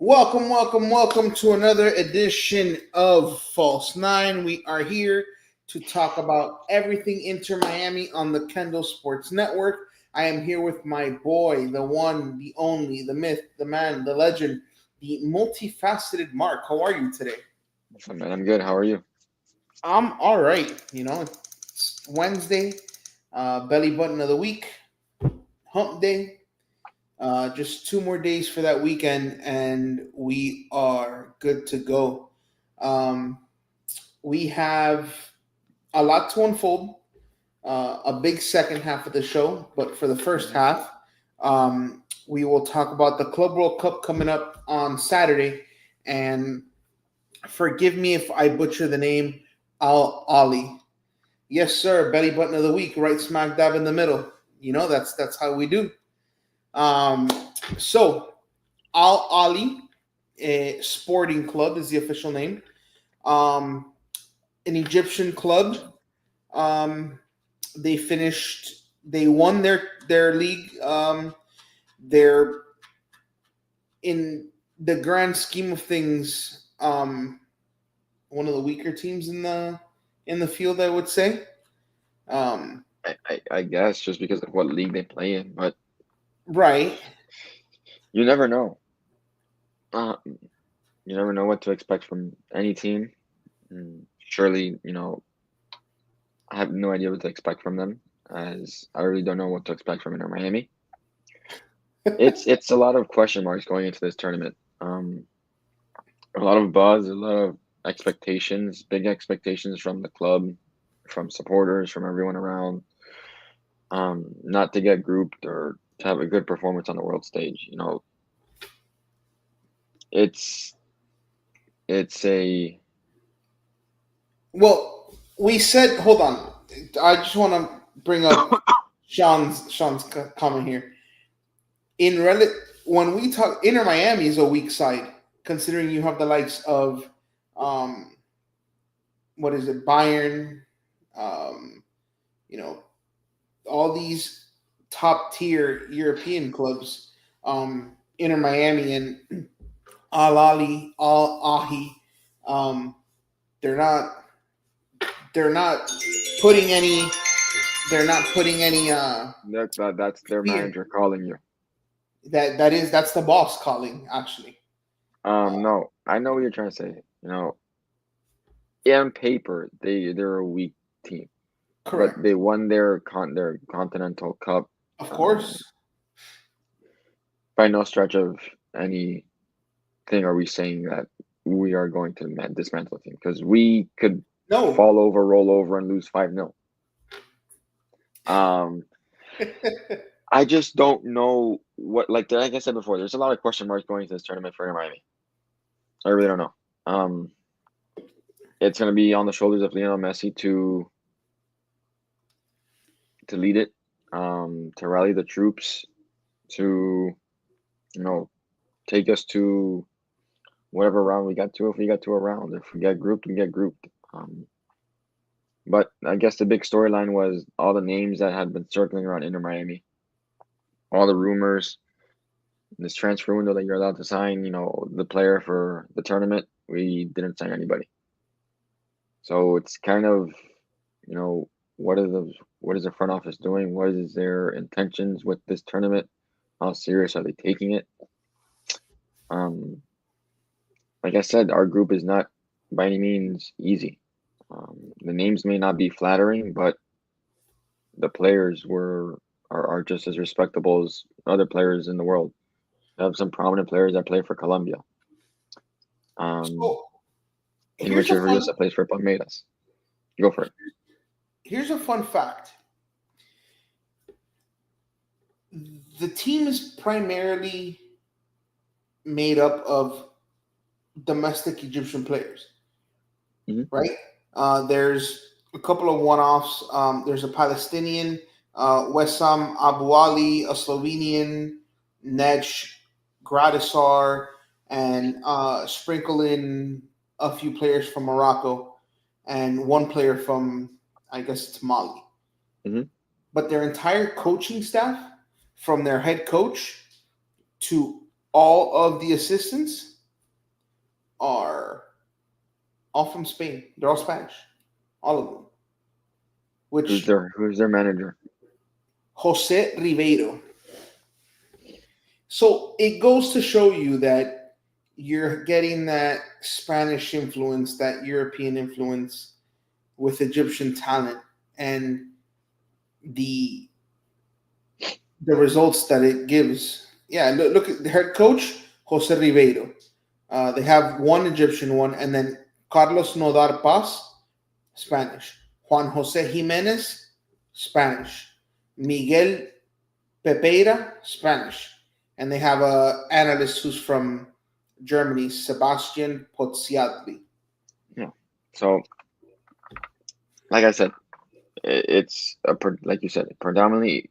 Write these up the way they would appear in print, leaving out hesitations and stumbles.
Welcome to another edition of False Nine. We are here to talk about everything Inter Miami on the Kendall Sports Network. I am here with my boy, the one, the only, the myth, the man, the legend, the multifaceted Mark. How are you today? So, man, I'm good. How are you? I'm all right. It's Wednesday, belly button of the week, hump day. Just 2 more days for that weekend, and we are good to go. Um, we have a lot to unfold, a big second half of the show, but for the first Mhm. half, we will talk about the Club World Cup coming up on Saturday. And forgive me if I butcher the name, Al Ali. Yes, sir, belly button of the week, right smack dab in the middle. That's how we do. Um, so Al Ali Sporting Club is the official name. Um, an Egyptian club. Um, they finished. They won their league. They're in the grand scheme of things. One of the weaker teams in the field, I would say. Um, I guess just because of what league they play in, but right. you never know. Uh, you never know what to expect from any team. Surely, I have no idea what to expect from them, as I really don't know what to expect from Inter Miami. It's a lot of question marks going into this tournament. A lot of buzz, a lot of expectations, big expectations from the club, from supporters, from everyone around. Not to get grouped or to have a good performance on the world stage. It's it's a Well, we said. Hold on. I just want to bring up Sean's comment here. in rel- when we talk, Inter Miami is a weak side, considering you have the likes of um, what is it, Bayern, um, you know, all these top tier European clubs, Inter Miami and Al Ali, Al Ahi. Um, they're not they're not putting any they're not putting any that's their fear. manager calling you. That's the boss calling actually. No, I know what you're trying to say. On paper they're a weak team, but Correct. they won their Continental Cup. Of Um, course. by no stretch of anything are we saying that we are going to dismantle the team because we could No. fall over, roll over, and lose 5-0. Um, I just don't know like I said before, there's a lot of question marks going into this tournament for Miami. I really don't know. Um, it's going to be on the shoulders of Lionel Messi to lead it, to rally the troops, to you know take us to whatever round we got to. If we got to a round, if we get grouped, we get grouped. But I guess the big storyline was all the names that had been circling around Inter Miami, all the rumors, this transfer window that you're allowed to sign. The player for the tournament. We didn't sign anybody. So it's kind of, you know, what are the what is the front office doing? What is their intentions with this tournament? How serious are they taking it? Um, like I said, our group is not by any means easy. The names may not be flattering, but the players are just as respectable as other players in the world. We have some prominent players that play for Colombia. Um, So in here's a Richard fun Rios that plays for Palmeiras. Go for it. here's a fun fact. The team is primarily made up of domestic Egyptian players, Hmm. right? There's a couple of one-offs. There's a Palestinian, Wessam Abu Ali, a Slovenian, Nej Gradisar, and sprinkle in a few players from Morocco and one player from, I guess it's Mali. Hmm. But their entire coaching staff, from their head coach to all of the assistants, are all from Spain. They're all Spanish, all of them. Which Who's their manager? Jose Ribeiro. So it goes to show you that you're getting that Spanish influence, that European influence with Egyptian talent, and the the results that it gives. Yeah, look at the head coach Jose Ribeiro. They have one Egyptian one, and then Carlos Nodar Paz, Spanish. Juan Jose Jimenez, Spanish. Miguel Pepeira, Spanish. And they have a analyst who's from Germany, Sebastian Pozziadli. Yeah. So, like I said, it's like you said, predominantly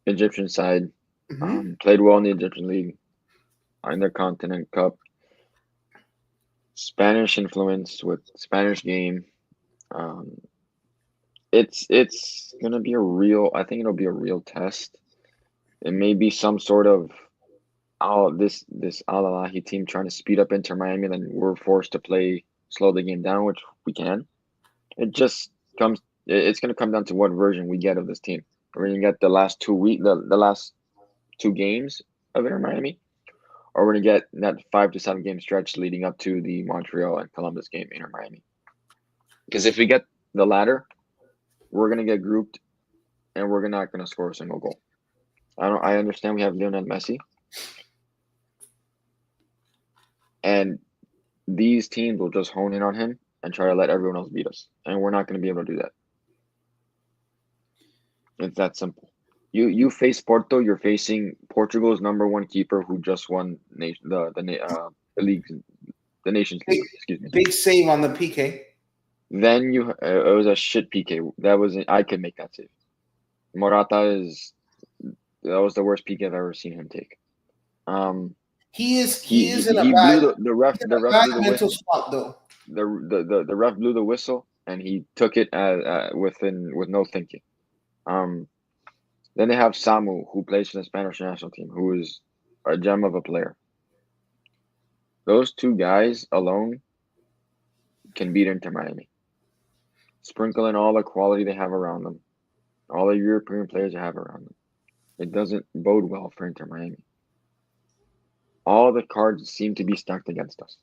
Egyptian side. Mm-hmm. Played well in the Egyptian league, in their Continent Cup. Spanish influence with Spanish game. Um, it's gonna be a real. I think it'll be a real test. It may be some sort of this Al Ahly team trying to speed up Inter Miami, then we're forced to slow the game down, which we can. It just comes. It's gonna come down to what version we get of this team. We're gonna get the last 2 week, the last 2 games of Inter Miami, or we're gonna get that 5 to 7 game stretch leading up to the Montreal and Columbus game, Inter Miami. Because if we get the latter, we're gonna get grouped, and we're not gonna score a single goal. I understand we have Lionel Messi, and these teams will just hone in on him and try to let everyone else beat us, and we're not gonna be able to do that. It's that simple. You face Porto, you're facing Portugal's #1 keeper who just won the league, the Nations Big, League. Excuse me. big save on the PK. Then it was a shit PK. I could make that save. Morata that was the worst PK I've ever seen him take. He is He in a he bad blew the ref he's in the a ref bad blew the mental whistle. spot though. The ref blew the whistle and he took it with no thinking. Then they have Samu, who plays for the Spanish national team, who is a gem of a player. Those two guys alone can beat Inter Miami. Sprinkle in all the quality they have around them, all the European players they have around them. It doesn't bode well for Inter Miami. All the cards seem to be stacked against us.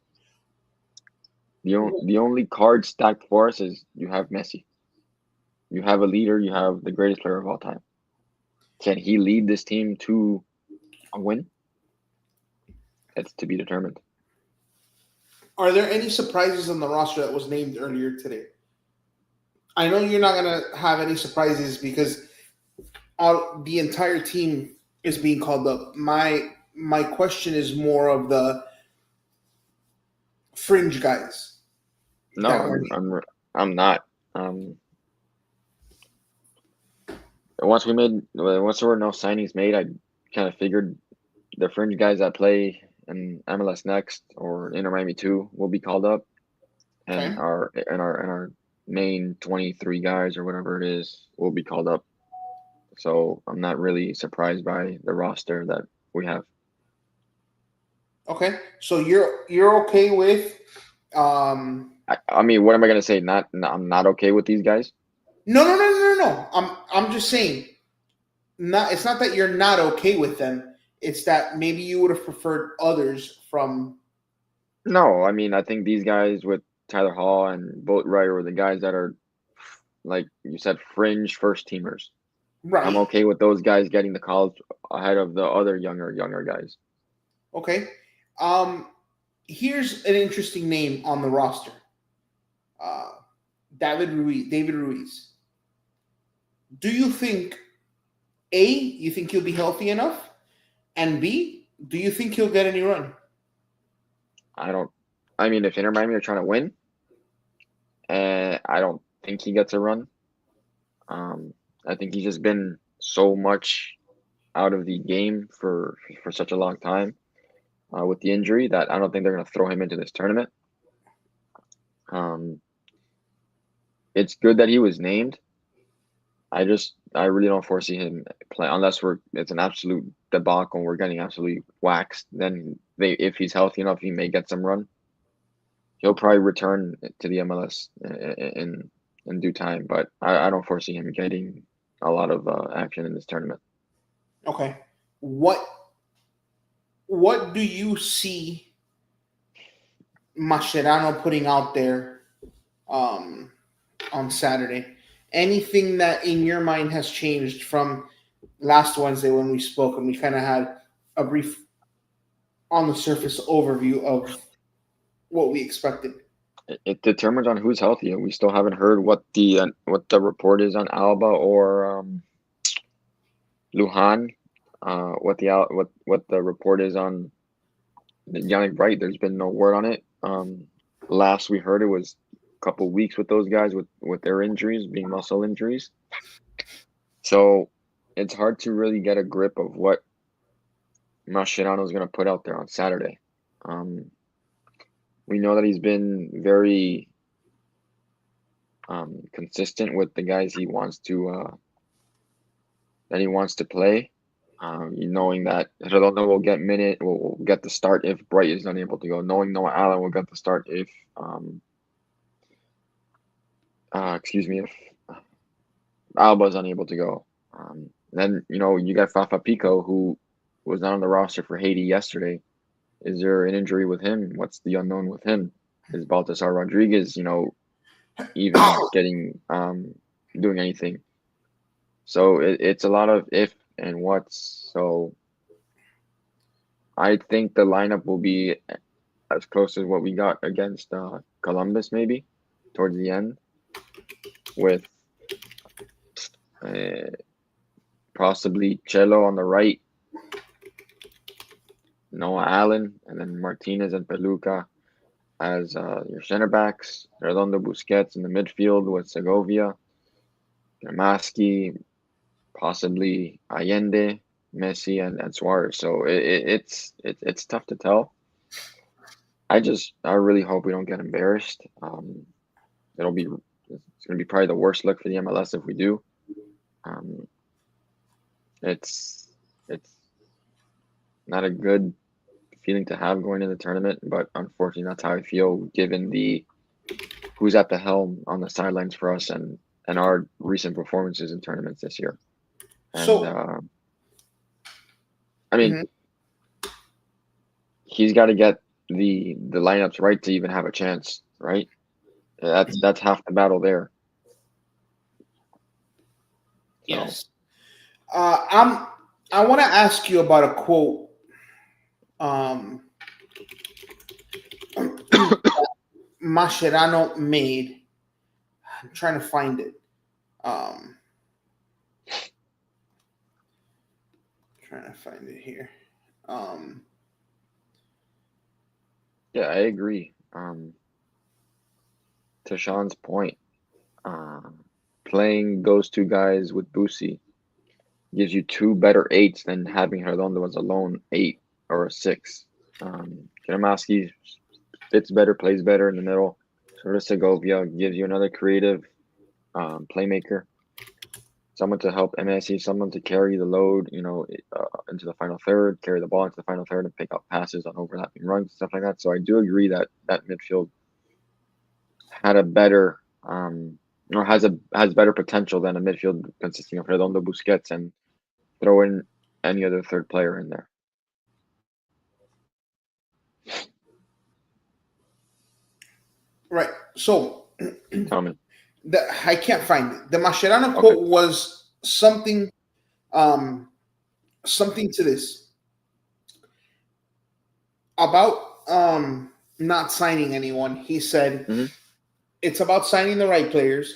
The only card stacked for us is you have Messi. You have a leader. You have the greatest player of all time. Can he lead this team to a win? It's to be determined. Are there any surprises on the roster that was named earlier today? I know you're not gonna have any surprises because the entire team is being called up. My question is more of the fringe guys No, that were named. I'm not. Once there were no signings made, I kind of figured the fringe guys that play in MLS Next or Inter Miami 2 will be called up, and Okay. our main 23 guys or whatever it is will be called up. So I'm not really surprised by the roster that we have. Okay. So you're okay with I mean, what am I gonna say? I'm not okay with these guys. no. I'm just saying not it's not that you're not okay with them. It's that maybe you would have preferred others from No, I mean, I think these guys with Tyler Hall and Boatwright are the guys that are, like you said, fringe first teamers. I'm right. okay with those guys getting the calls ahead of the other younger guys. Okay. Um Here's an interesting name on the roster. Uh David Ruiz. Do you think A, you think he'll be healthy enough? And B, do you think he'll get any run? I don't. I mean, if Inter Miami are trying to win, I don't think he gets a run. I think he's just been so much out of the game for such a long time with the injury that I don't think they're going to throw him into this tournament. Um, it's good that he was named. I really don't foresee him play unless it's an absolute debacle and we're getting absolutely waxed. Then if he's healthy enough, he may get some run. he'll probably return to the MLS in due time, but I don't foresee him getting a lot of action in this tournament. Okay. What do you see Mascherano putting out there um, on Saturday? Anything that in your mind has changed from last Wednesday when we spoke and we kind of had a brief on the surface overview of what we expected? It determines on who's healthy. We still haven't heard what the report is on Alba or Lujan. What the report is on Yannick Wright. There's been no word on it. Last we heard, it was a couple weeks with those guys with their injuries being muscle injuries. So it's hard to really get a grip of what Mascherano is going to put out there on Saturday. We know that he's been very consistent with the guys he wants to play. Knowing that Redondo will get the start if Bright is unable to go. Knowing Noah Allen will get the start if if Alba is unable to go. Then you got Fafa Pico, who was not on the roster for Haiti yesterday. Is there an injury with him? What's the unknown with him? Is Baltasar Rodriguez, even getting doing anything? So it's a lot of if and what's. So I think the lineup will be as close as what we got against Columbus, maybe towards the end, with possibly Cello on the right, Noah Allen, and then Martinez and Peluca as your center backs, Redondo Busquets in the midfield with Segovia, Gramaski, possibly Allende, Messi, and Suarez. So it's tough to tell. I really hope we don't get embarrassed. It's gonna be probably the worst look for the MLS if we do. It's not a good feeling to have going into the tournament, but unfortunately that's how I feel given the who's at the helm on the sidelines for us and our recent performances in tournaments this year. And So, I mean, mhm, he's got to get the lineups right to even have a chance, right? That's half the battle there. So yes. I want to ask you about a quote Mascherano made. I'm trying to find it. Um, trying to find it here. Um, yeah, I agree. To Sean's point, uh, playing those two guys with Busi gives you two better eights than having Redondo as a lone 8 or a 6. Gramaski fits better, plays better in the middle. Sort of Segovia gives you another creative playmaker, someone to help MSC, someone to carry the load, into the final third, carry the ball into the final third, and pick up passes on overlapping runs, stuff like that. So I do agree that midfield had a better or has better potential than a midfield consisting of Redondo, Busquets, and throw in any other third player in there. right. So, Tell me. I can't find it. The Mascherano Okay. quote was um, something to this about not signing anyone. He said Mm-hmm. it's about signing the right players,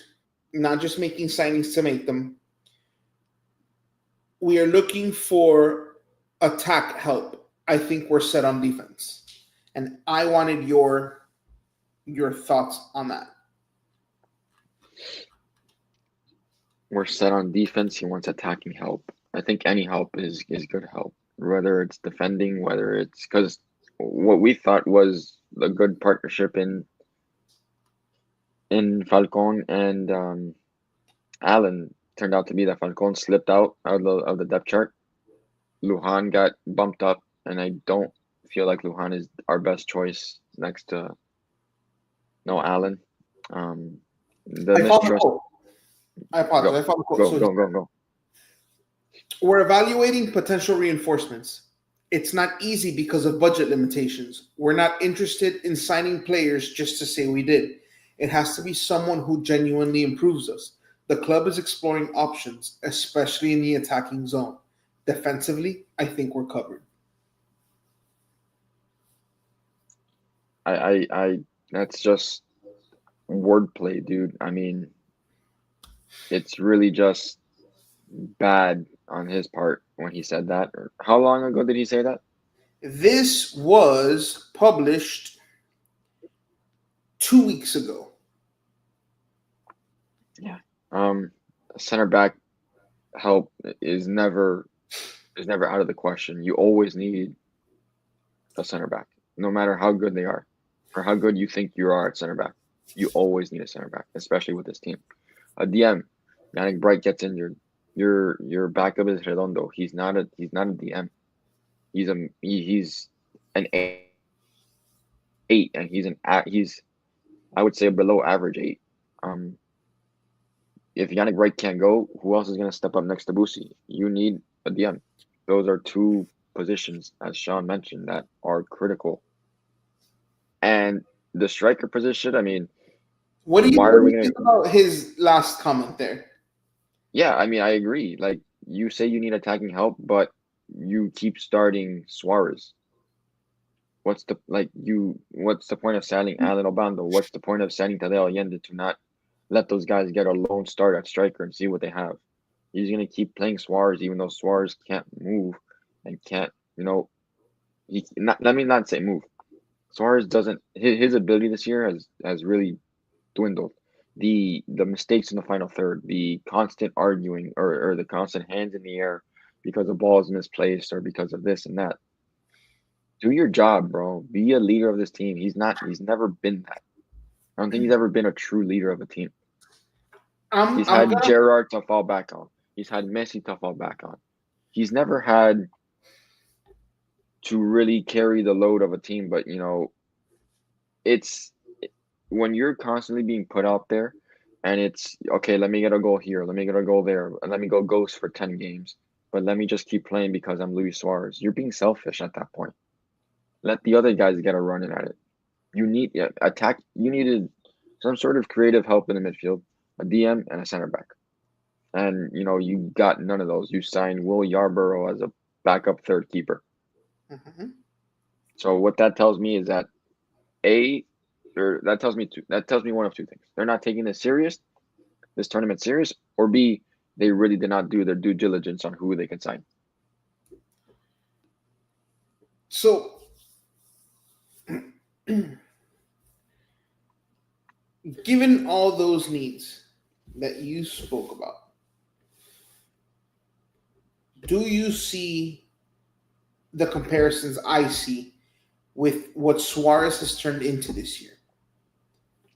not just making signings to make them. We are looking for attack help. I think we're set on defense, and I wanted your thoughts on that. We're set on defense. He wants attacking help. I think any help is good help, whether it's defending, whether it's because what we thought was a good partnership in Falcon and Allen turned out to be that Falcon slipped out of the depth chart. Lujan got bumped up, and I don't feel like Lujan is our best choice next to No Allen. The I found the mistrust. quote. I apologize. Go, I found the quote. go, So go, go, go. we're evaluating potential reinforcements. It's not easy because of budget limitations. We're not interested in signing players just to say we did. It has to be someone who genuinely improves us. The club is exploring options, especially in the attacking zone. Defensively, I think we're covered. I that's just wordplay, dude. I mean, it's really just bad on his part when he said that. Or how long ago did he say that? This was published 2 weeks ago. Yeah. Um, Center back help is never out of the question. You always need a center back, no matter how good they are or how good you think you are at center back. You always need a center back, especially with this team. A DM, Yannick Bright gets injured. Your backup is Redondo. He's not a DM. He's an eight, and he's I would say a below average eight. Um, if Yannick Bright can't go, who else is going to step up next to Boosie? You need a DM. Those are two positions, as Sean mentioned, that are critical. And the striker position, I mean, why What are do we you gonna? think about his last comment there? Yeah, I mean, I agree. Like you say, you need attacking help, but you keep starting Suarez. What's the point of signing Alan Obando? What's the point of signing Tadeo Allende to not let those guys get a lone start at striker and see what they have? He's gonna keep playing Suarez even though Suarez can't move and can't, he not let me not say move. Suarez doesn't his ability this year has really dwindled. The mistakes in the final third, the constant arguing or the constant hands in the air because the ball is misplaced or because of this and that. Do your job, bro. Be a leader of this team. He's never been that. I don't think he's ever been a true leader of a team. He's I'm had gonna Gerrard to fall back on. He's had Messi to fall back on. He's never had to really carry the load of a team, but it's when you're constantly being put out there and it's okay, let me get a goal here, let me get a goal there, and let me go ghost for 10 games, but let me just keep playing because I'm Luis Suarez. You're being selfish at that point. Let the other guys get a run in at it. You needed some sort of creative help in the midfield, a DM and a center back. And you got none of those. You signed Will Yarborough as a backup third keeper. Mhm. So what that tells me is that A or that tells me one of two things. They're not taking this tournament serious, or B, they really did not do their due diligence on who they can sign. So, given all those needs that you spoke about, do you see the comparisons I see with what Suarez has turned into this year?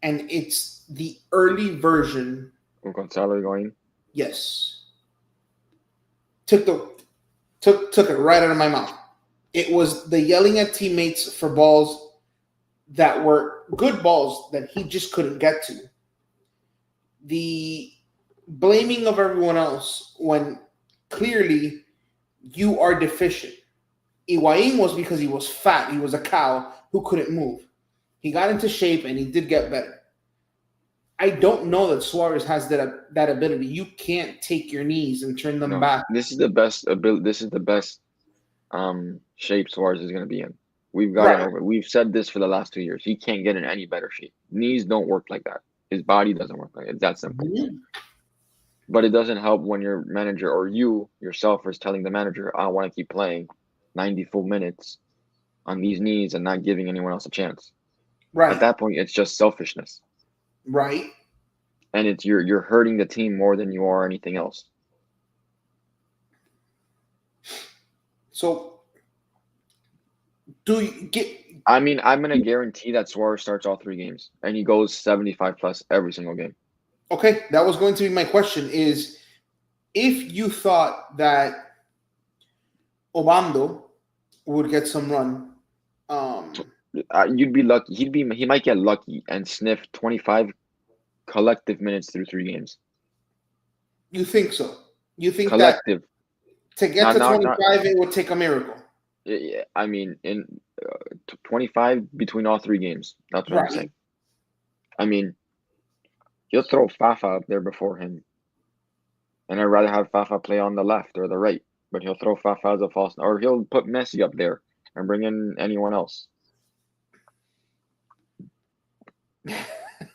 And it's the early version. With Gonzalo going, Yes, took it right out of my mouth. It was the yelling at teammates for balls that were good balls that he just couldn't get to. The blaming of everyone else when clearly you are deficient. Higuain was because he was fat. He was a cow who couldn't move. He got into shape and he did get better. I don't know that Suarez has that ability. You can't take your knees and turn them no, back. this is the best ability. This is the best shape Suarez is going to be in. We've gotten Right. over. We've said this for the last 2 years. He can't get in any better shape. Knees don't work like that. His body doesn't work like it. It's that simple. Mhm. But it doesn't help when your manager or you yourself is telling the manager, I want to keep playing 90 full minutes on these knees and not giving anyone else a chance. At Right. that point, it's just selfishness. Right. And it's you're hurting the team more than you are anything else. So do you get I mean, I'm gonna guarantee that Suarez starts all 3 games and he goes 75 plus every single game. okay? That was going to be my question is if you thought that Obando would get some run, um, You'd be lucky. He might get lucky and sniff 25 collective minutes through 3 games. You think so? You think that Collective, to get not to not not. 25, it would take a miracle? I mean, in 25 between all 3 games. That's what I'm Right. saying. I mean, he'll throw Fafa up there before him, and I'd rather have Fafa play on the left or the right. But he'll throw Fafa as a false, or he'll put Messi up there and bring in anyone else.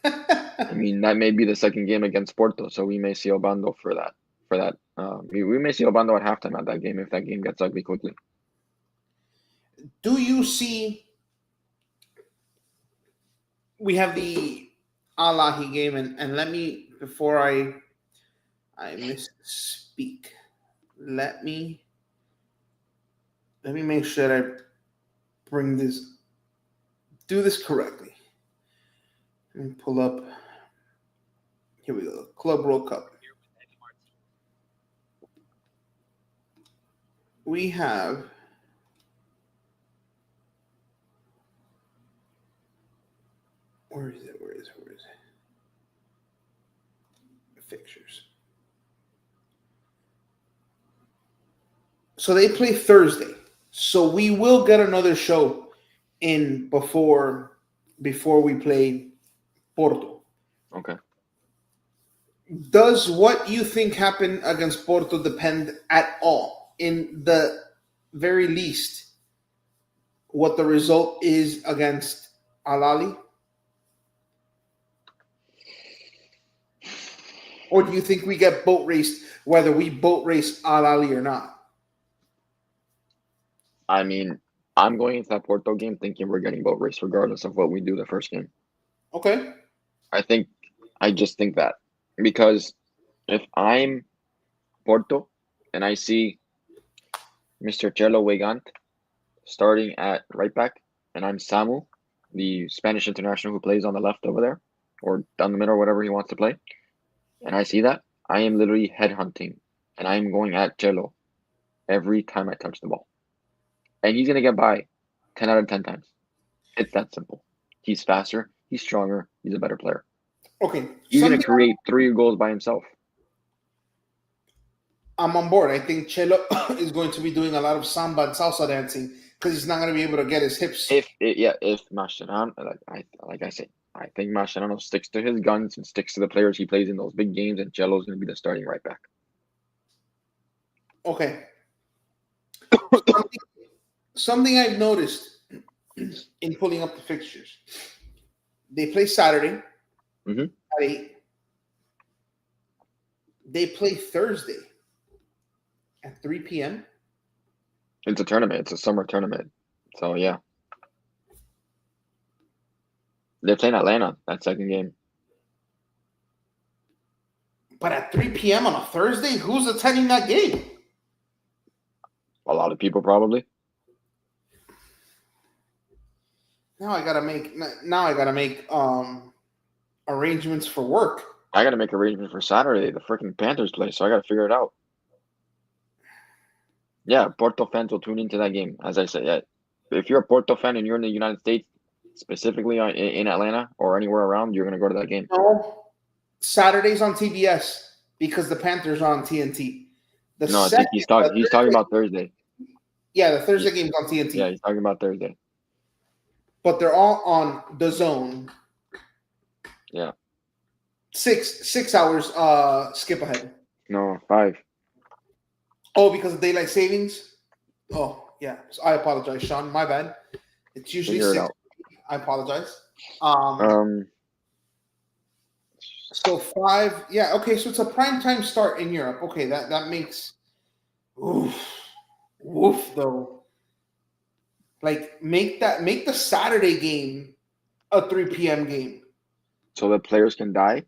I mean, that may be the second game against Porto, so we may see Obando for that. We may see Obando at halftime at that game if that game gets ugly quickly. Do you see? We have the Alahi game, and let me before I misspeak. Let me make sure that I do this correctly. Let me pull up. Here we go. Club World Cup. We have where is it? Fixtures. So they play Thursday. So we will get another show in before we play Porto. Okay. Does what you think happened against Porto depend at all, in the very least, what the result is against Al-Ali? Or do you think we get boat raced whether we boat race Al-Ali or not? I mean, I'm going into that Porto game thinking we're getting boat race regardless of what we do the first game. Okay. I just think that because if I'm Porto and I see Mr. Chelo Weigand starting at right back, and I'm Samu, the Spanish international who plays on the left over there, or down the middle, whatever he wants to play, and I see that, I am literally headhunting, and I am going at Chelo every time I touch the ball. And he's going to get by 10 out of 10 times. It's that simple. He's faster, he's stronger, he's a better player. Okay. He's going to create 3 goals by himself. I'm on board. I think Chelo is going to be doing a lot of samba and salsa dancing because he's not going to be able to get his hips. If Mascherano, like I say, I think Mascherano sticks to his guns and sticks to the players he plays in those big games, and Chelo's going to be the starting right back. Okay. Something I've noticed in pulling up the fixtures. They play Saturday at 8. They play Thursday at 3 p.m. It's a tournament. It's a summer tournament. So, yeah. They're playing Atlanta, that second game. But at 3 p.m. on a Thursday, who's attending that game? A lot of people, probably. Now I gotta make arrangements for work. I got to make arrangements for Saturday. The freaking Panthers play, so I got to figure it out. Yeah, Porto fans will tune into that game. As I said, yeah, if you're a Porto fan and you're in the United States, specifically in Atlanta or anywhere around, you're going to go to that game. No, Saturday's on TBS because the Panthers are on TNT. I think he's talking about Thursday. Yeah, the Thursday game's on TNT. Yeah, he's talking about Thursday. But they're all on the zone. Yeah. 6 hours skip ahead. No, 5. Oh, because of daylight savings? Oh, yeah. So I apologize, Sean. My bad. It's usually 6. I apologize. So 5. Yeah, okay. So it's a prime time start in Europe. Okay, that makes woof though. Like make the Saturday game a 3 p.m. game. So the players can die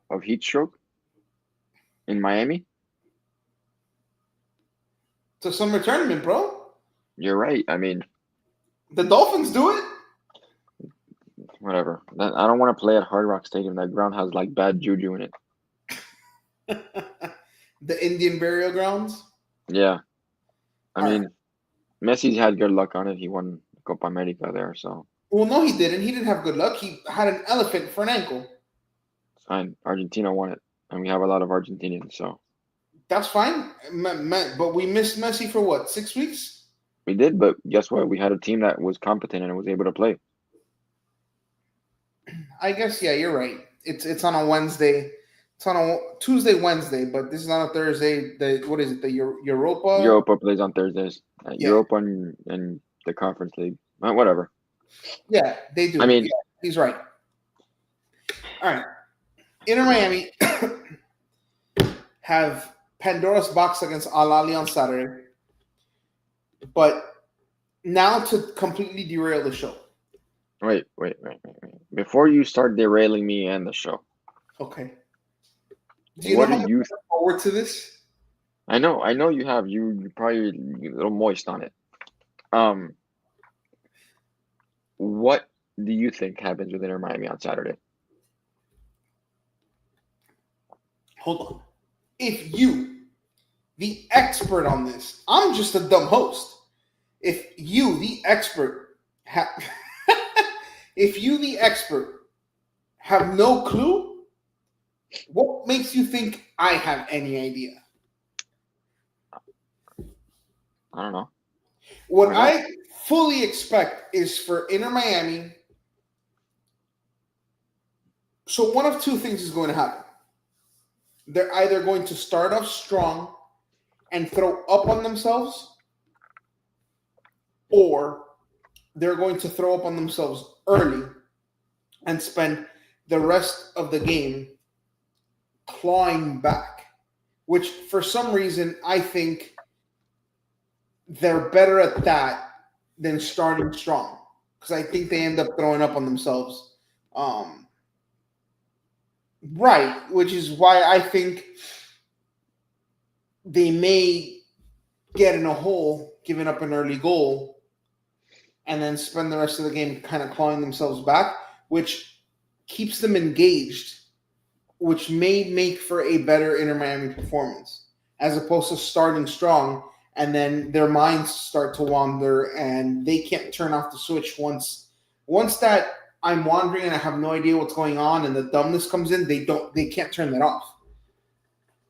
of heat stroke in Miami? It's a summer tournament, bro. You're right. I mean, the Dolphins do it. Whatever. I don't want to play at Hard Rock Stadium. That ground has like bad juju in it. The Indian burial grounds? Yeah. I mean, Messi's had good luck on it. He won Copa America there, so Well, no, he didn't. He didn't have good luck. He had an elephant for an ankle. It's fine. Argentina won it, and we have a lot of Argentinians, so That's fine. But we missed Messi for what, 6 weeks? we did. But guess what? We had a team that was competent and was able to play. I guess yeah, you're right. It's on a Wednesday. It's on a Tuesday, Wednesday, but this is on a Thursday. The what is it? The Europa? Europa plays on Thursdays. Yeah, Europa and the Conference League. Whatever. yeah, they I do. mean, Yeah, he's right. All right, Inter Miami have Pandora's box against Al Ahly on Saturday, but now to completely derail the show. wait. Before you start derailing me and the show, Okay. Do you know what how do much you? I look forward to this? I know you have. You probably a little moist on it. Um, what do you think happens with Inter Miami on Saturday? Hold on. If you, the expert on this, I'm just a dumb host. If you, the expert, if you, the expert, have no clue, what makes you think I have any idea? I don't know. What Why not? I fully expect is for Inter Miami. So one of two things is going to happen. They're either going to start off strong and throw up on themselves, or they're going to throw up on themselves early and spend the rest of the game clawing back, which for some reason I think they're better at that than starting strong because I think they end up throwing up on themselves. Right, which is why I think they may get in a hole, giving up an early goal, and then spend the rest of the game kind of clawing themselves back, which keeps them engaged, which may make for a better Inter Miami performance, as opposed to starting strong and then their minds start to wander and they can't turn off the switch once that I'm wandering and I have no idea what's going on and the dumbness comes in, they can't turn that off.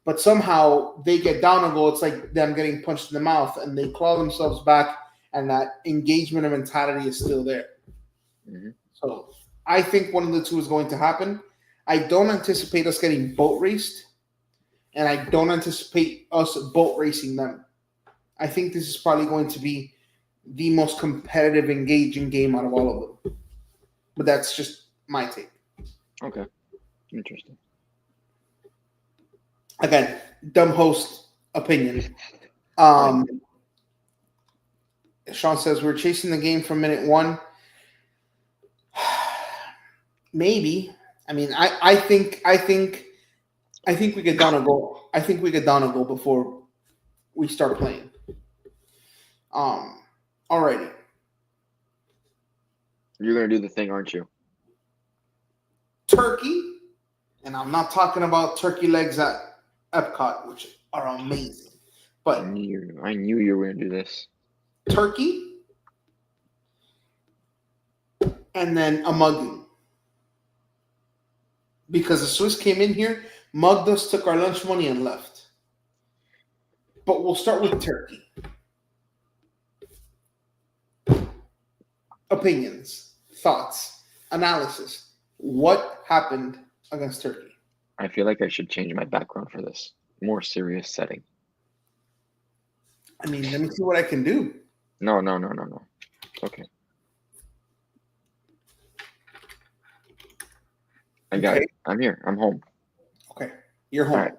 But somehow they get down a goal, it's like them getting punched in the mouth and they claw themselves back and that engagement and mentality is still there. Mm-hmm. So I think one of the two is going to happen. I don't anticipate us getting boat raced, and I don't anticipate us boat racing them. I think this is probably going to be the most competitive, engaging game out of all of them. But that's just my take. Okay, interesting. Again, dumb host opinion. Right. Sean says we're chasing the game from minute one. Maybe. I mean, I think we get down a goal. I think we get down a goal before we start playing. Alrighty. You're gonna do the thing, aren't you? Turkey, and I'm not talking about turkey legs at Epcot, which are amazing. But I knew you were gonna do this. turkey, and then a mugging. Because the Swiss came in here, mugged us, took our lunch money, and left. But we'll start with turkey. Opinions, thoughts, analysis. What happened against Turkey? I feel like I should change my background for this more serious setting. I mean, let me see what I can do. No. Okay. I got it. I'm here. I'm home. Okay. You're home. All right.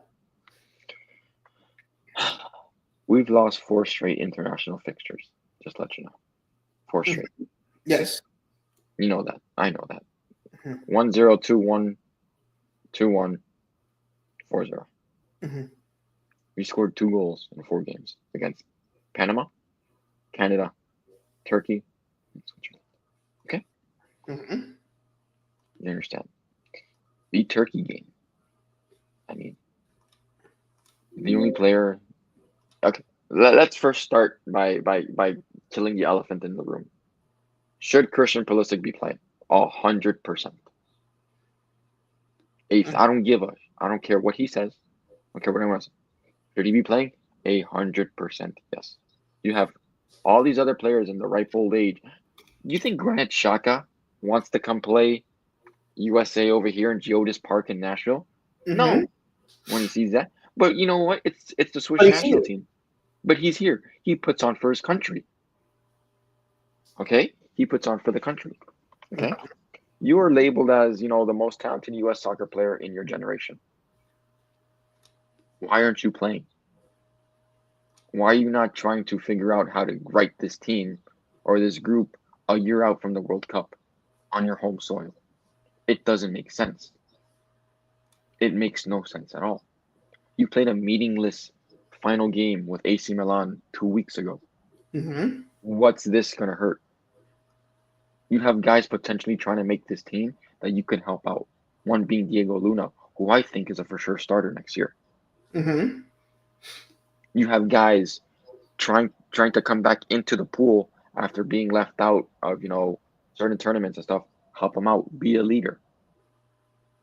We've lost 4 straight international fixtures. Just let you know. 4 straight. Yes. You know that. I know that. Mm-hmm. 1-0, 2-1, 2-1, 4-0. Mm-hmm. We scored 2 goals in 4 games against Panama, Canada, Turkey, and Switzerland. Okay? Mm-hmm. You understand? The Turkey game. I mean, the only player. Okay, let's first start by killing the elephant in the room. Should Christian Pulisic be playing? 100%. I don't care what he says. I don't care what anyone else. Should he be playing? 100% yes. You have all these other players in the ripe old age. You think Granit Xhaka wants to come play USA over here in Geodis Park in Nashville? Mm-hmm. No, when he sees that. But you know what? It's the Swiss But he's national here. team. But he's here. He puts on for his country. Okay? He puts on for the country. Okay? You are labeled as, the most talented US soccer player in your generation. Why aren't you playing? Why are you not trying to figure out how to right this team or this group a year out from the World Cup on your home soil? It doesn't make sense. It makes no sense at all. You played a meaningless final game with AC Milan 2 weeks ago. Mm-hmm. What's this going to hurt? You have guys potentially trying to make this team that you can help out. One being Diego Luna, who I think is a for sure starter next year. Mm-hmm. You have guys trying to come back into the pool after being left out of certain tournaments and stuff. Help them out. Be a leader.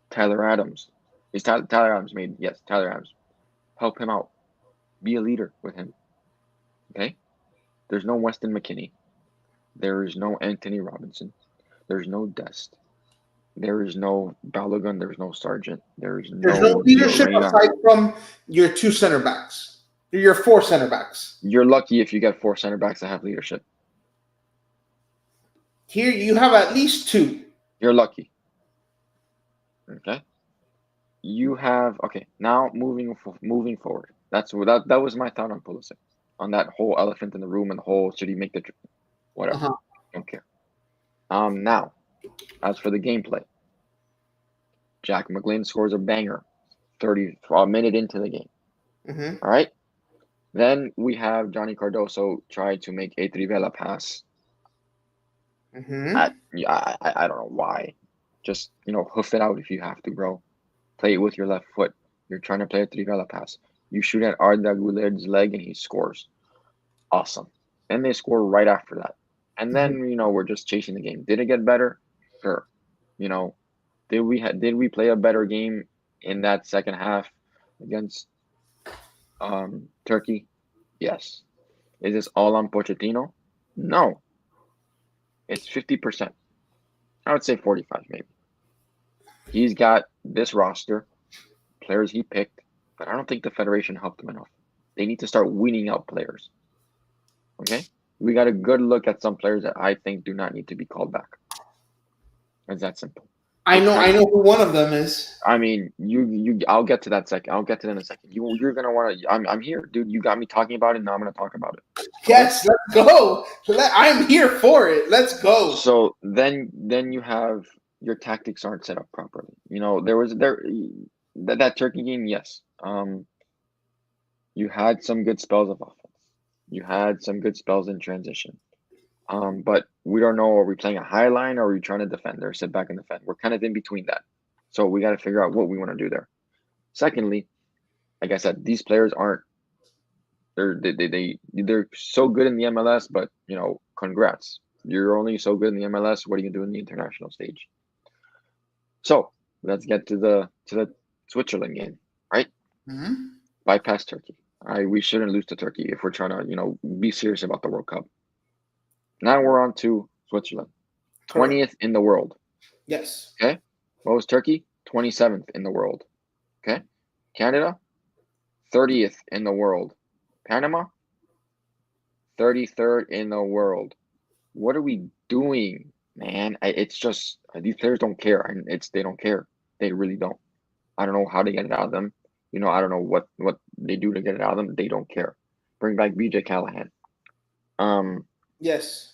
Tyler Adams. Is Tyler Adams made? Yes, Tyler Adams. Help him out. Be a leader with him. Okay? There's no Weston McKennie. There is no Anthony Robinson. There's no Dest. There is no Balogun. There's no Sargent. There's There's no no Gio leadership Reyna. aside from your two center backs. Your four center backs. You're lucky if you get 4 center backs that have leadership. Here you have at least two. You're lucky. Okay? You have now moving forward. That was my thought on Pulisic, on that whole elephant in the room and the whole should he make the whatever. Uh-huh. Don't care. Now, as for the gameplay, Jack McGlynn scores a banger, a minute into the game. Mm-hmm. All right. Then we have Johnny Cardoso try to make a Trivela pass. Mm-hmm. I don't know why. Just hoof it out if you have to, bro. Play it with your left foot. You're trying to play a Trivela pass. You shoot at Arda Güler's leg and he scores. Awesome. And they score right after that. And then, we're just chasing the game. Did it get better? Sure. Did we play a better game in that second half against Turkey? Yes. Is this all on Pochettino? No. It's 50%. I would say 45 maybe. He's got this roster, players he picked, but I don't think the Federation helped him enough. They need to start weaning out players. Okay? We got a good look at some players that I think do not need to be called back. It's that simple. I know who one of them is. I mean, I'll get to that second. I'll get to that in a second. You're gonna want to. I'm here, dude. You got me talking about it. Now I'm gonna talk about it. Yes, let's go. I'm here for it. Let's go. So then you have your tactics aren't set up properly. That Turkey game. Yes. You had some good spells of offense. You had some good spells in transition. But we don't know, are we playing a high line or are we trying to defend or sit back and defend? We're kind of in between that. So we got to figure out what we want to do there. Secondly, like I said, these players aren't, they're so good in the MLS, but congrats. You're only so good in the MLS. What are you gonna do in the international stage? So let's get to the Switzerland game, right? Mm-hmm. Bypass Turkey. We shouldn't lose to Turkey if we're trying to, be serious about the World Cup. Now we're on to Switzerland. 20th in the world. Yes. Okay. What was Turkey? 27th in the world. Okay. Canada, 30th in the world. Panama, 33rd in the world. What are we doing, man? It's just these players don't care, and they don't care. They really don't. I don't know how to get it out of them. I don't know what they do to get it out of them. They don't care. Bring back BJ Callahan. Yes.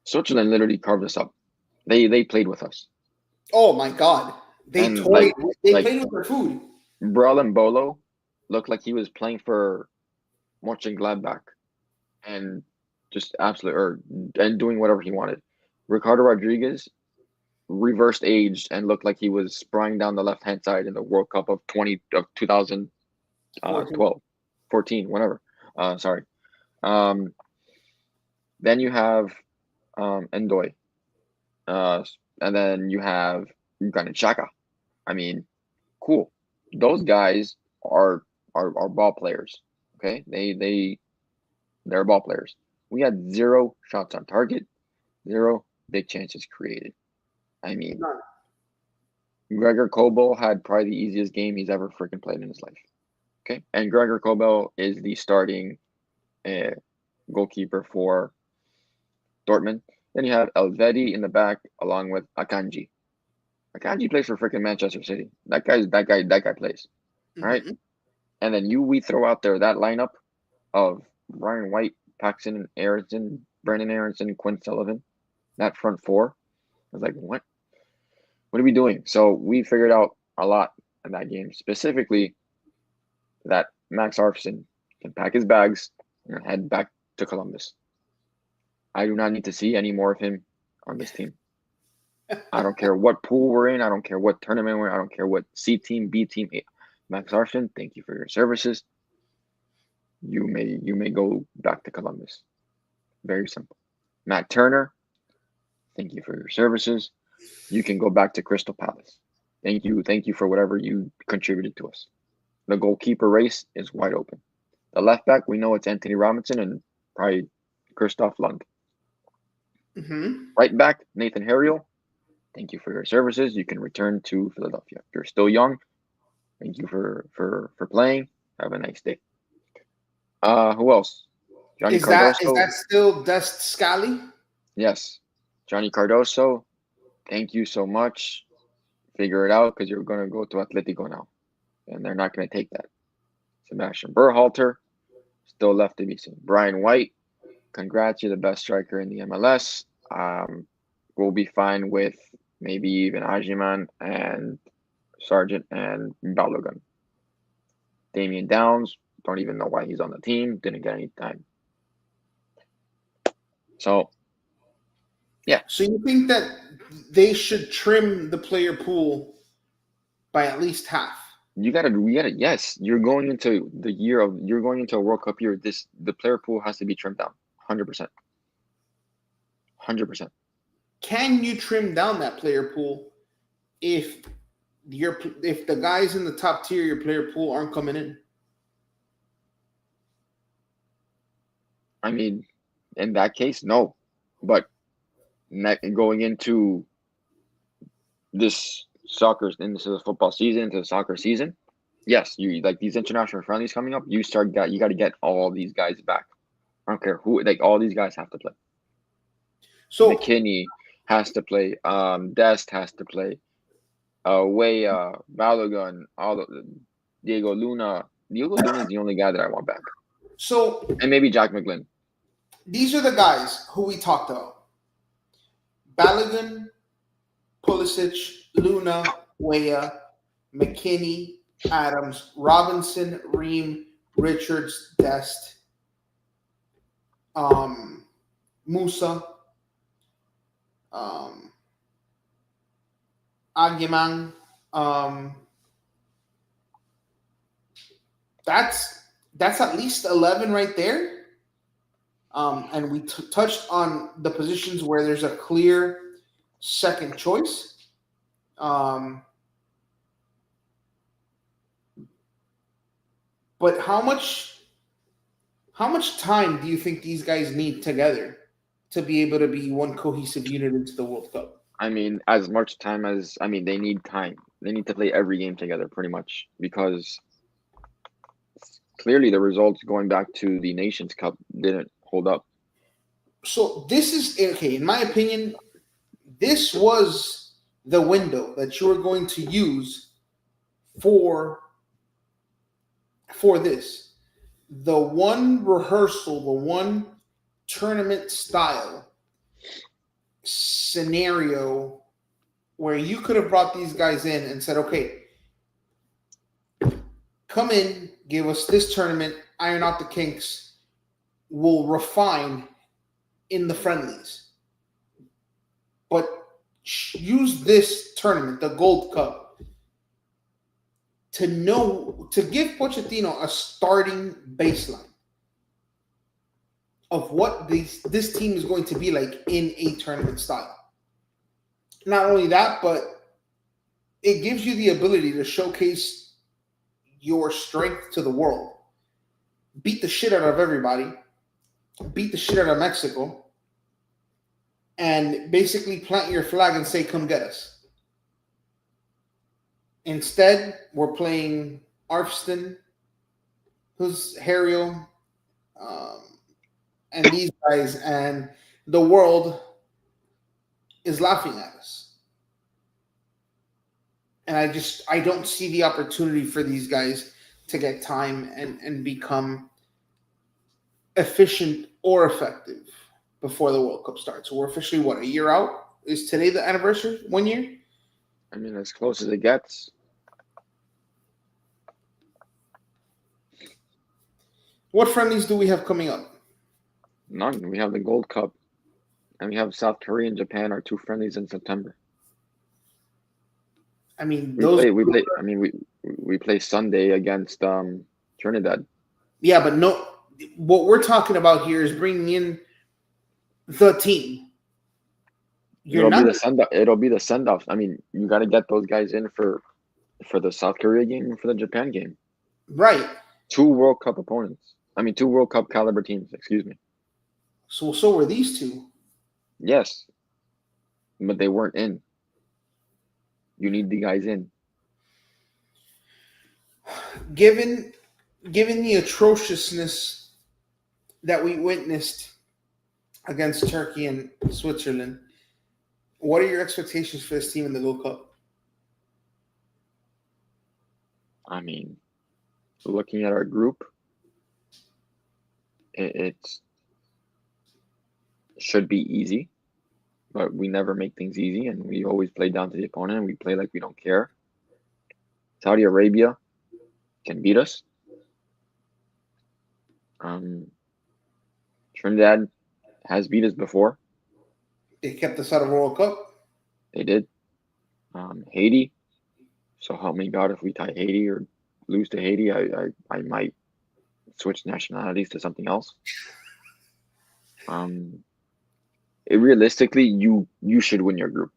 Switzerland literally carved us up. They played with us. Oh my God! They played with their food. Brel Bolo looked like he was playing for Mönchengladbach, and just and doing whatever he wanted. Ricardo Rodriguez reversed aged and looked like he was sprawling down the left hand side in the World Cup of 2012, 14, whatever. Sorry. Then you have Ndoye. Uh, and then you have Granit Xhaka. I mean, cool. Those guys are ball players. Okay, they're ball players. We had 0 shots on target, 0 big chances created. I mean, None. Gregor Kobel had probably the easiest game he's ever freaking played in his life. Okay, and Gregor Kobel is the starting uh, goalkeeper for Dortmund. Then you have Elvedi in the back along with Akanji. Akanji plays for freaking Manchester City. That guy plays. All right. Mhm. And then we throw out there that lineup of Ryan White, Paxton Aronson, Brandon Aronson, Quinn Sullivan, that front four. I was like, what? What are we doing? So we figured out a lot in that game, specifically that Max Arfson can pack his bags and head back to Columbus. I do not need to see any more of him on this team. I don't care what pool we're in. I don't care what tournament we're in. I don't care what C team, B team. Max Arfson, thank you for your services. You may go back to Columbus. Very simple. Matt Turner, thank you for your services. You can go back to Crystal Palace. Thank you for whatever you contributed to us. The goalkeeper race is wide open. The left back, we know it's Anthony Robinson and probably Christoph Lund. Mhm. Right back, Nathan Harriel. Thank you for your services. You can return to Philadelphia. You're still young. Thank you for playing. Have a nice day. Who else? Johnny Is Cardoso. that still Dest Scally? Yes. Johnny Cardoso. Thank you so much. Figure it out because you're going to go to Atletico now, and they're not going to take that. Sebastian Berhalter, still left to be seen. Brian White, congrats, you're the best striker in the MLS. We'll be fine with maybe even Ajiman and Sargent and Balogun. Damian Downs, don't even know why he's on the team, didn't get any time. So, yeah. So you think that they should trim the player pool by at least half? Yes, you're going into a World Cup year. The player pool has to be trimmed down 100%. 100%. Can you trim down that player pool if if the guys in the top tier of your player pool aren't coming in? I mean, in that case, no. But going into into the football season, into the soccer season, yes, you like these international friendlies coming up. You got to get all these guys back. I don't care who, like all these guys have to play. So McKinney has to play. Dest has to play. Weah, Balogun, Diego Luna. Diego Luna is the only guy that I want back, so and maybe Jack McGlynn. these are the guys who we talked about: Balogun, Pulisic, Luna, Weah, McKinney, Adams, Robinson, Ream, Richards, Dest, Musa, Agyemang. Um, that's at least 11 right there. And we touched on the positions where there's a clear second choice. But how much time do you think these guys need together to be able to be one cohesive unit into the World Cup? I mean, as much time as they need time. They need to play every game together, pretty much, because clearly the results going back to the Nations Cup didn't hold up. So this is okay, in my opinion. This was the window that you were going to use for this. The one rehearsal, the one tournament style scenario where you could have brought these guys in and said, okay, come in, give us this tournament, iron out the kinks, we'll refine in the friendlies. But use this tournament, the Gold Cup, to give Pochettino a starting baseline of what this team is going to be like in a tournament style. Not only that, but it gives you the ability to showcase your strength to the world. Beat the shit out of everybody, beat the shit out of Mexico, and basically plant your flag and say, come get us. Instead, we're playing Arfston, who's Harriel, and these guys, and the world is laughing at us. And I don't see the opportunity for these guys to get time and become efficient or effective before the World Cup starts. So we're officially, what, a year out? Is today the anniversary? 1 year? I mean, as close as it gets. What friendlies do we have coming up? None. We have the Gold Cup, and we have South Korea and Japan, our 2 friendlies in September. I mean, We play Sunday against Trinidad. Yeah, but no. What we're talking about here is bringing in the team. It'll be the send off. I mean, you got to get those guys in for the South Korea game and for the Japan game. Right. 2 World Cup opponents. I mean, 2 World Cup caliber teams. Excuse me. So were these two. Yes, but they weren't in. You need the guys in. Given the atrociousness that we witnessed against Turkey and Switzerland, what are your expectations for this team in the Gold Cup? I mean, looking at our group, it should be easy, but we never make things easy, and we always play down to the opponent, and we play like we don't care. Saudi Arabia can beat us. Trinidad has beat us before. They kept us out of World Cup. They did. Haiti. So help me God, if we tie Haiti or lose to Haiti, I might switch nationalities to something else. Realistically, you should win your group.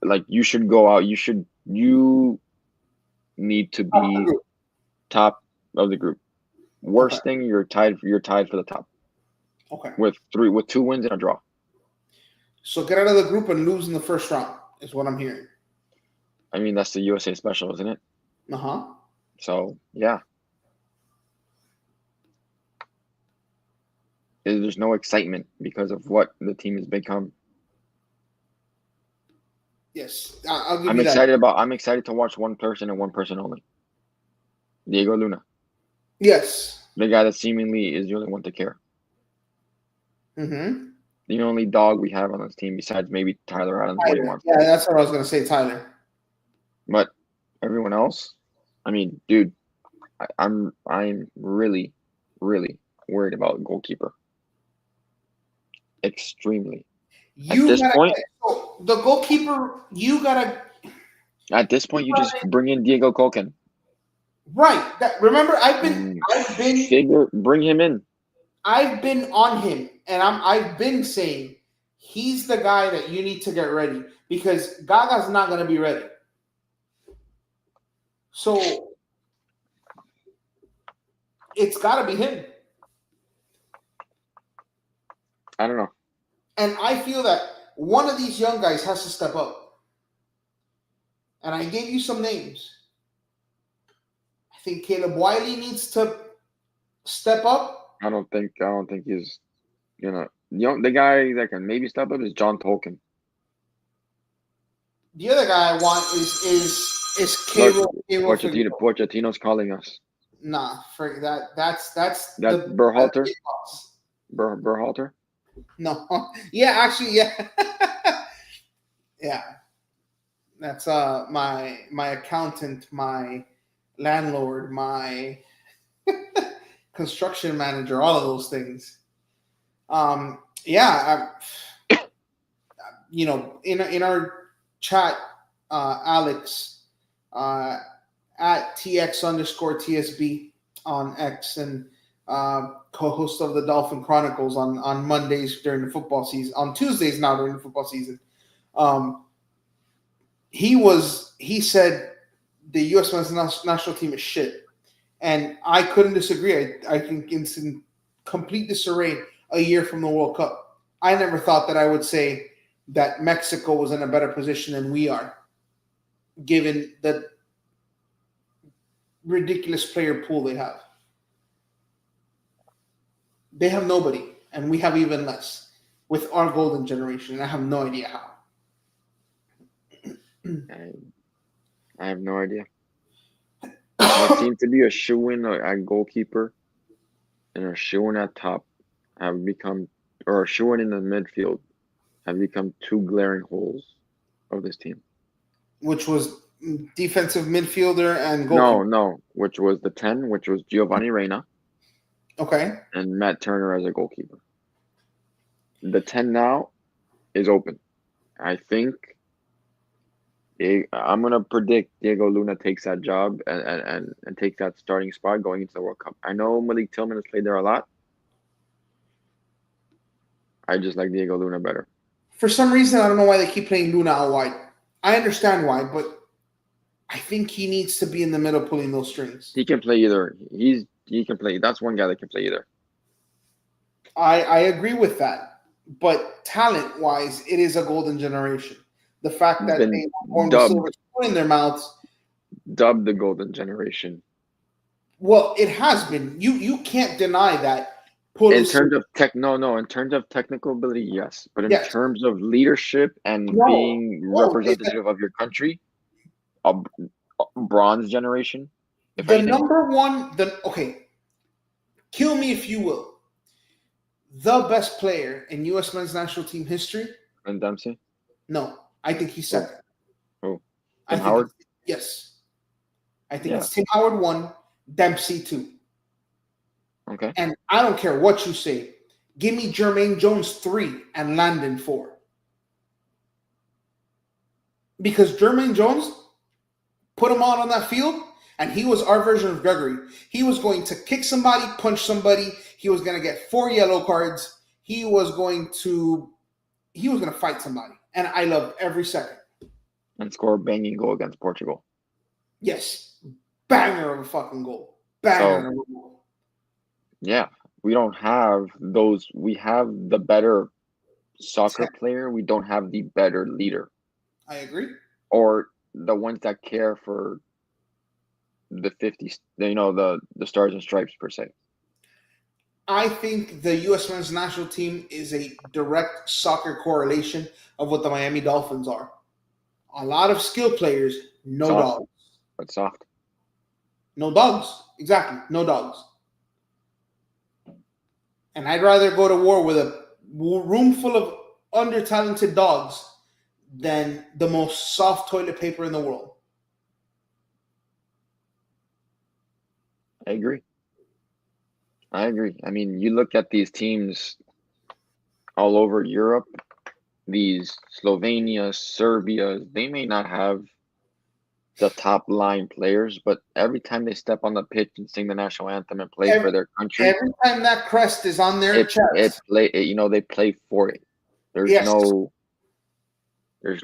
Like, you should go out. You need to be top of the group. Worst thing, you're tied for the top. Okay. With 2 wins and a draw. So get out of the group and lose in the first round is what I'm hearing. I mean, that's the USA special, isn't it? Uh-huh. So, yeah. There's no excitement because of what the team has become. Yes, I'll give you that. I'm excited to watch one person and one person only. Diego Luna. Yes. The guy that seemingly is the only one to care. Mm-hmm. The only dog we have on this team besides maybe Tyler Adams. Yeah, that's what I was going to say, Tyler. But everyone else, I mean, dude, I'm really, really worried about goalkeeper. Extremely. At this point, the goalkeeper, at this point, you just bring in Diego Colkin. Right. Remember, bring him in. I've been on him, and I've been saying he's the guy that you need to get ready because Gaga's not going to be ready. So it's got to be him. I don't know. And I feel that one of these young guys has to step up. And I gave you some names. I think Caleb Wiley needs to step up. I don't think he's the guy that can maybe step up is John Tolkien. The other guy I want is Cairo. Pochettino's calling us. Nah, for that. That's Berhalter. Berhalter. No, yeah, actually, yeah, yeah. That's my accountant, my landlord, my construction manager, all of those things. Yeah, in our chat, Alex at TX_TSB on X, and co-host of the Dolphin Chronicles on Mondays during the football season, on Tuesdays now during the football season. Um, he said the U.S. men's national team is shit, and I couldn't disagree. I think it's in complete disarray a year from the World Cup. I never thought that I would say that Mexico was in a better position than we are, given the ridiculous player pool they have. They have nobody, and we have even less with our golden generation. And I have no idea how. I have no idea. What seemed to be a shoe-in at goalkeeper and a shoe-in at top have become, or a shoe-in in the midfield have become two glaring holes of this team. Which was defensive midfielder and goalkeeper. No, which was the 10, which was Giovanni Reina. Okay. And Matt Turner as a goalkeeper. The 10 now is open. I think I'm going to predict Diego Luna takes that job and takes that starting spot going into the World Cup. I know Malik Tillman has played there a lot. I just like Diego Luna better. For some reason, I don't know why they keep playing Luna out wide. I understand why, but I think he needs to be in the middle pulling those strings. He can play either. He can play. That's one guy that can play either. I agree with that. But talent-wise, it is a golden generation. The fact that they were born with silver spoon in their mouths. Dubbed the golden generation. Well, it has been. You can't deny that. In terms of in terms of technical ability, yes. But in terms of leadership and being representative of your country, a bronze generation. Okay, kill me if you will. The best player in U.S. men's national team history. And Dempsey? No, I think he's second. Oh, Tim Howard? Yes. I think it's Tim Howard 1, Dempsey 2. Okay. And I don't care what you say. Give me Jermaine Jones 3 and Landon 4. Because Jermaine Jones put him on that field, and he was our version of Gregory. He was going to kick somebody, punch somebody. He was going to get 4 yellow cards. He was going to fight somebody. And I loved every second. And score a banging goal against Portugal. Yes. Banger of a fucking goal. Banger of a goal. Yeah. We don't have those. We have the better soccer player. We don't have the better leader. I agree. Or the ones that care for the 50s, the stars and stripes per se. I think the U.S. men's national team is a direct soccer correlation of what the Miami Dolphins are. A lot of skilled players, no dogs. But soft. No dogs. Exactly. No dogs. And I'd rather go to war with a room full of under-talented dogs than the most soft toilet paper in the world. I agree. I mean, you look at these teams all over Europe, these Slovenia, Serbia, they may not have the top line players, but every time they step on the pitch and sing the national anthem and play for their country, every time that crest is on their chest, they play for it. There's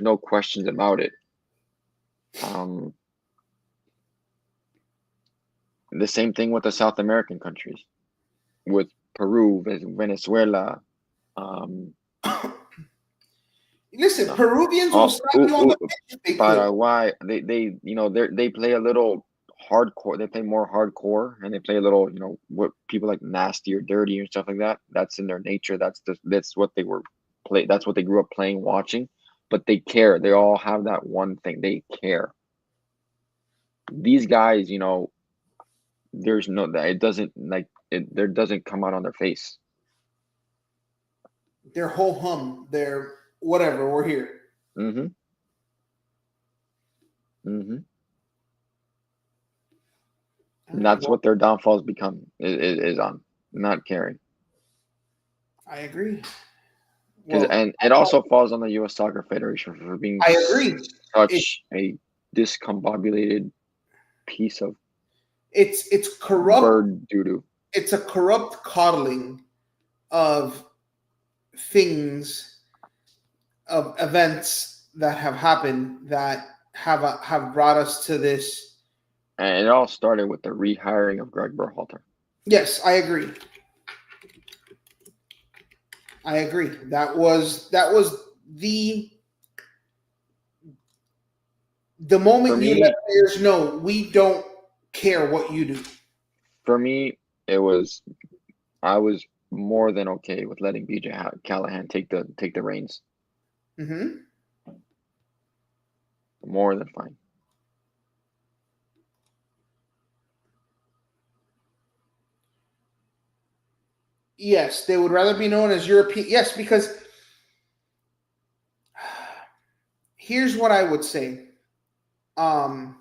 no questions about it. The same thing with the South American countries, with Peru, Venezuela. Listen, Peruvians will slap you on the pitch. Paraguay, they play a little hardcore. They play more hardcore, and they play a little, what people like nasty or dirty and stuff like that. That's in their nature. That's what they were play. That's what they grew up playing, watching. But they care. They all have that one thing. They care. These guys, there's no that it doesn't there doesn't come out on their face. Their whole hum, their whatever, we're here. Mm-hmm. And that's what their downfalls become is on not caring. I agree. And it also falls on the U.S. Soccer Federation for being such a discombobulated piece of it's corrupt bird doo-doo. it's a corrupt coddling of things, of events that have happened that have brought us to this. And it all started with the rehiring of Greg Berhalter. Yes, I agree. I agree. That was the the For moment you let me, players know we don't care what you do. for me, it was I was more than okay with letting BJ Callahan take the reins. Hmm. More than fine. Yes, they would rather be known as European. Yes, because here's what I would say. Um,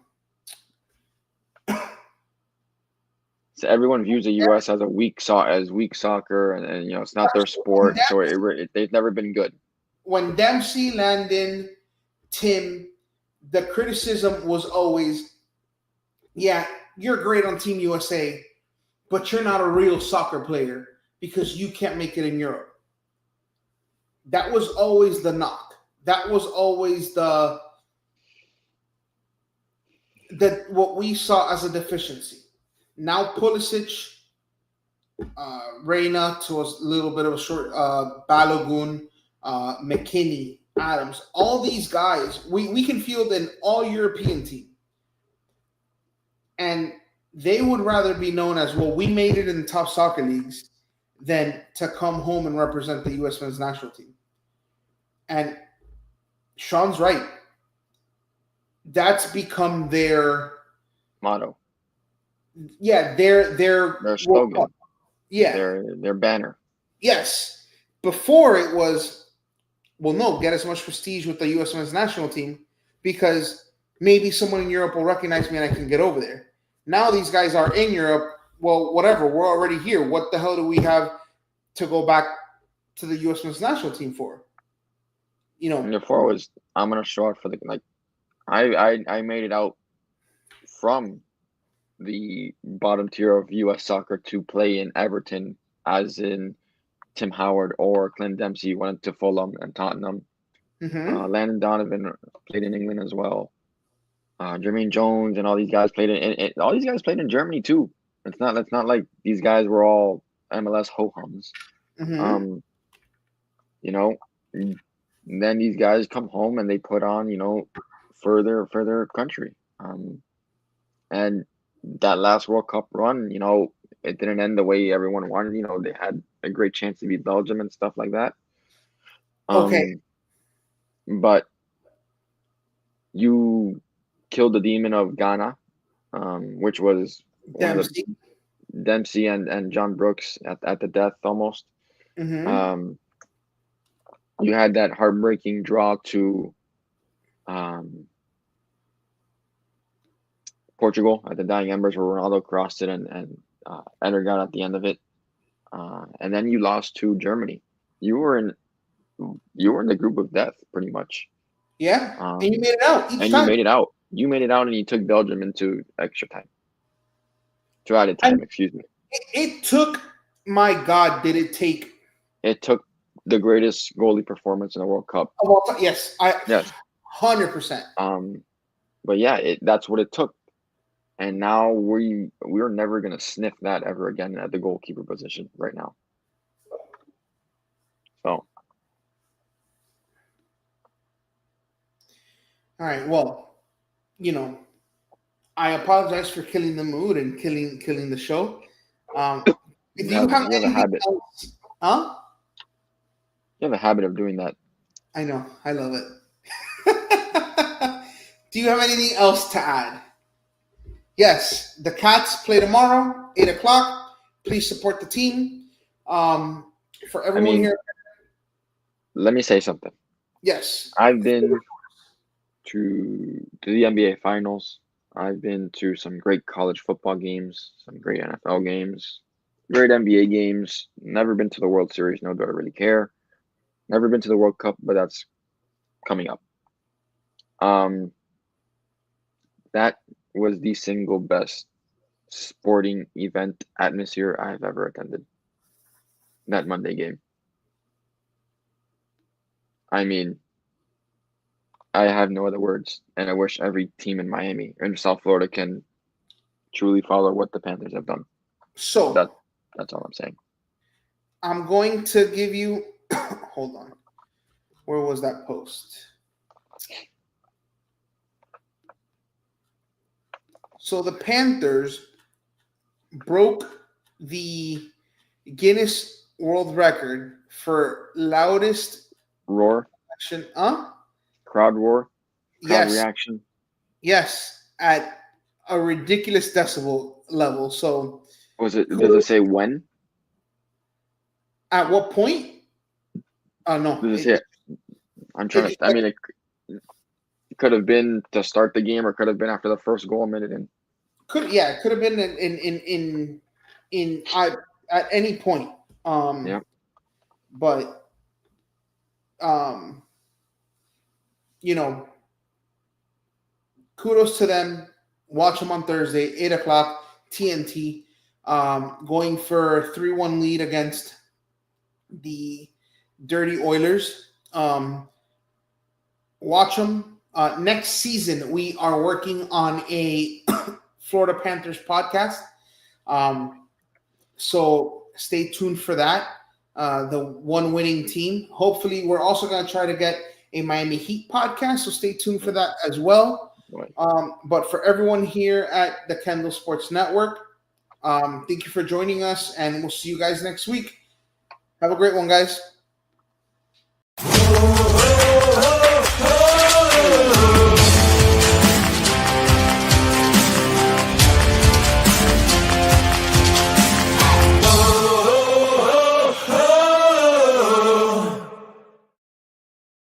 So everyone views the U.S. as weak soccer, and it's not their when, sport, so they've never been good. when Dempsey, Landon, Tim, the criticism was always, yeah, you're great on Team USA, but you're not a real soccer player because you can't make it in Europe. That was always the knock. That was always the what we saw as a deficiency. Now Pulisic, Reina to a little bit of a short, Balogun, McKinney, Adams, all these guys, we can field an all European team. And they would rather be known as, well, we made it in the top soccer leagues than to come home and represent the U.S. men's national team. And Sean's right. That's become their, Motto, yeah, their their World slogan, Cup. Yeah, their banner. yes. Before it was, well, no, get as much prestige with the U.S. men's national team because maybe someone in Europe will recognize me and I can get over there. Now these guys are in Europe. Well, whatever. We're already here. What the hell do we have to go back to the U.S. men's national team for? And before was I'm gonna show up for the like I made it out from the bottom tier of U.S. soccer to play in Everton, as in Tim Howard or Clint Dempsey went to Fulham and Tottenham. Mm-hmm. Landon Donovan played in England as well. Jermaine Jones and all these guys played all these guys played in Germany too. It's not like these guys were all MLS ho hums. Mm-hmm. Um, you know, and then these guys come home and they put on for their country. And that last World Cup run, it didn't end the way everyone wanted. They had a great chance to beat Belgium and stuff like that. Okay. Um, but you killed the demon of Ghana, which was one of the Dempsey. Dempsey and John Brooks at the death almost. Mm-hmm. Um, you had that heartbreaking draw to um, Portugal at the dying embers where Ronaldo crossed it and Eder got at the end of it. And then you lost to Germany. You were in you were in the group of death pretty much. Yeah. And you Um, made it out each and you time. made it out. You made it out, and you took Belgium into extra time, to added And time. Excuse me. it took, my God, did it take It took the greatest goalie performance in the World Cup. of all time? Yes, I Yes. 100%. But yeah, that's what it took. And now we're never gonna sniff that ever again at the goalkeeper position right now. So All right. Well, you know, I apologize for killing the mood and killing the show. If you you have have you have a anything habit else, huh? you have a habit of doing that. I know, I love it. Do you have anything else to add? Yes, the Cats play tomorrow, 8 o'clock. Please support the team. For I everyone mean, here, let me say something. yes. I've been to the NBA Finals. I've been to some great college football games, some great NFL games, great NBA games. Never been to the World Series, nor do I really care. Never been to the World Cup, but that's coming up. Um, that was the single best sporting event atmosphere I have ever attended. That Monday game. I mean, I have no other words, and I wish every team in Miami or in South Florida can truly follow what the Panthers have done. So That's all I'm saying. I'm going to give you. Hold on. Where was that post? So the Panthers broke the Guinness World Record for loudest Roar, action. crowd roar, crowd Yes, reaction. yes, at a ridiculous decibel level. So, Was it? Does it say when? at what point? No. Does it say? I'm trying to. I mean, it could have been to start the game, or could have been after the first goal, a minute in. It could have been in at any point. Yeah. But you know, kudos to them. Watch them on Thursday, 8:00 TNT. Going for 3-1 lead against the Dirty Oilers. Watch them. Next season, we are working on a Florida Panthers podcast. So stay tuned for that. The one winning team. Hopefully, we're also going to try to get a Miami Heat podcast. So stay tuned for that as well. Right. But for everyone here at the Kendall Sports Network, thank you for joining us, and we'll see you guys next week. Have a great one, guys.